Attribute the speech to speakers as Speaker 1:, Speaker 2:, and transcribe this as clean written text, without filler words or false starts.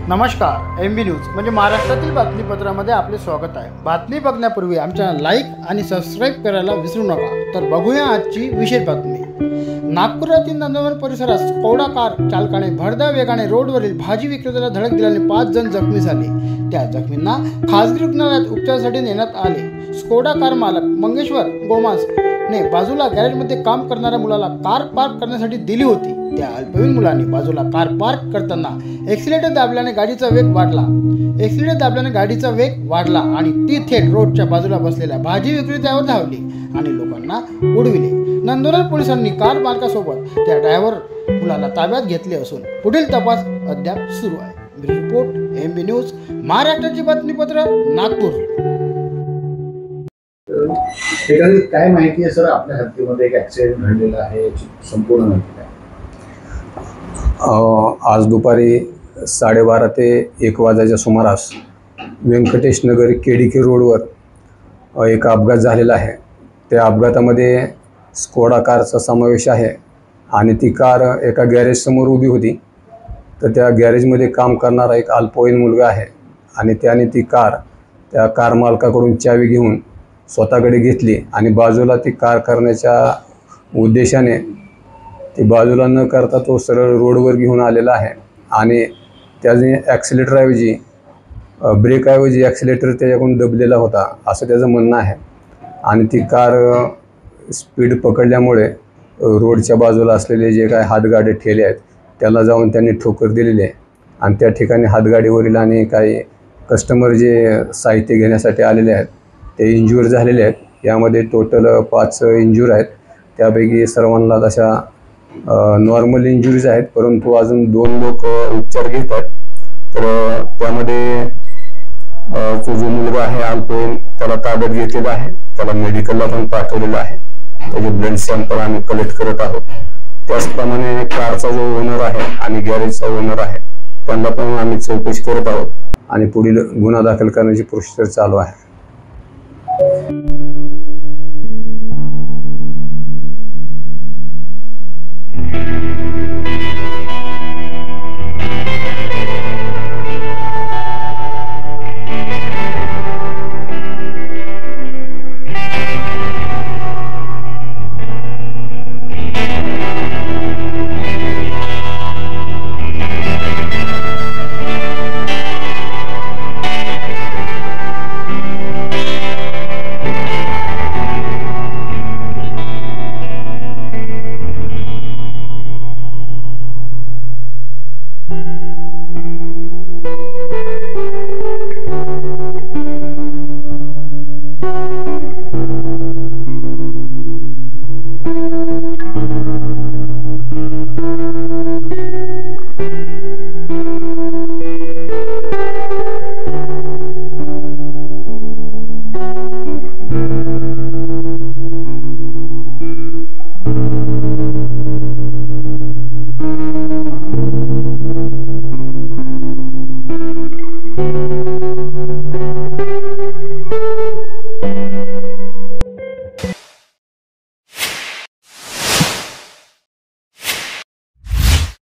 Speaker 1: नमस्कार, MB news म्हणजे महाराष्ट्रातील बातमीपत्रामध्ये आपले स्वागत आहे। बातमी बघण्यापूर्वी आमच्या लाईक आणि सबस्क्राईब करायला विसरू नका। तर बघूया आजची विशेष बातमी। नागपुरातील नंदनवन परिसरात स्कोडा कार चालकाने भरधाव वेगाने रोडवरील भाजी विक्रेत्याला धडक दिल्याने 5 जण जखमी झाले। त्या जखमींना खासगी रुग्णालयात उपचारासाठी नेण्यात आले। स्कोडा कार मालक मंगेश्वर गोमास ने बाजूला गॅरेजमध्ये काम करणाऱ्या मुलाला कार पार्क करण्यासाठी दिली होती। त्या अल्पवयीन मुलाने बाजूला कार पार्क करताना एक्सिलेटर दाबल्याने गाडीचा वेग वाढला आणि ती थेट रोडच्या बाजूला बसलेल्या भाजी विक्रेत्यावर धावली आणि लोकांना उडविले। नंदुरबार पोलिसांनी कार मालकासोबत त्या ड्रायव्हर मुलाला ताब्यात घेतले असून पुढील तपास अद्याप सुरू आहे। रिपोर्ट MB न्यूज, महाराष्ट्राची बातमीपत्र, नागपूर।
Speaker 2: काय माहिती आहे सर, आपल्या हद्दीमध्ये एक ऍक्सिडेंट घडलेला आहे, याची संपूर्ण माहिती काय?
Speaker 3: आज दुपारी 12:30 ते 1 वाजेच्या सुमारास व्यंकटेश नगर KDK रोडवर एक अपघात झालेला आहे। त्या अपघातामध्ये स्कोडा कारचा समावेश आहे आणि ती कार एका गॅरेजसमोर उभी होती। तर त्या गॅरेजमध्ये काम करणारा एक अल्पवयीन मुलगा आहे आणि त्याने ती कार त्या कार मालकाकडून चावी घेऊन स्वतःकडे घेतली आणि बाजूला ती कार करण्याच्या उद्देशाने ती बाजूला न करता तो सरळ रोडवर घेऊन आलेला आहे आणि त्याने ॲक्सिलेटरऐवजी ब्रेकऐवजी ॲक्सिलेटर त्याच्याकडून दबलेला होता असं त्याचं म्हणणं आहे। आणि ती कार स्पीड पकडल्यामुळे रोडच्या बाजूला असलेले जे काय हातगाडे ठेले आहेत त्याला जाऊन त्यांनी ठोकर दिलेली आहे आणि त्या ठिकाणी हातगाडीवरील आणि काही कस्टमर जे साहित्य घेण्यासाठी आलेले आहेत ते इंज्युअर झालेले आहेत। यामध्ये टोटल 5 इंज्युअर आहेत। त्यापैकी सर्वांना तशा नॉर्मल इंजुरीज आहेत, परंतु अजून 2 लोक उपचार घेत आहेत। तर त्यामध्ये तो जो मुलगा आहे अल्पवयीन त्याला ताब्यात घेतलेला आहे, त्याला मेडिकलला पण पाठवलेलं आहे। त्याचे ब्लड सॅम्पल आम्ही कलेक्ट करत आहोत। त्याचप्रमाणे कारचा जो ओनर आहे आणि गॅरेजचा ओनर आहे त्यांना पण आम्ही चौकशी करत आहोत आणि पुढील गुन्हा दाखल करण्याची प्रोसिजर चालू आहे।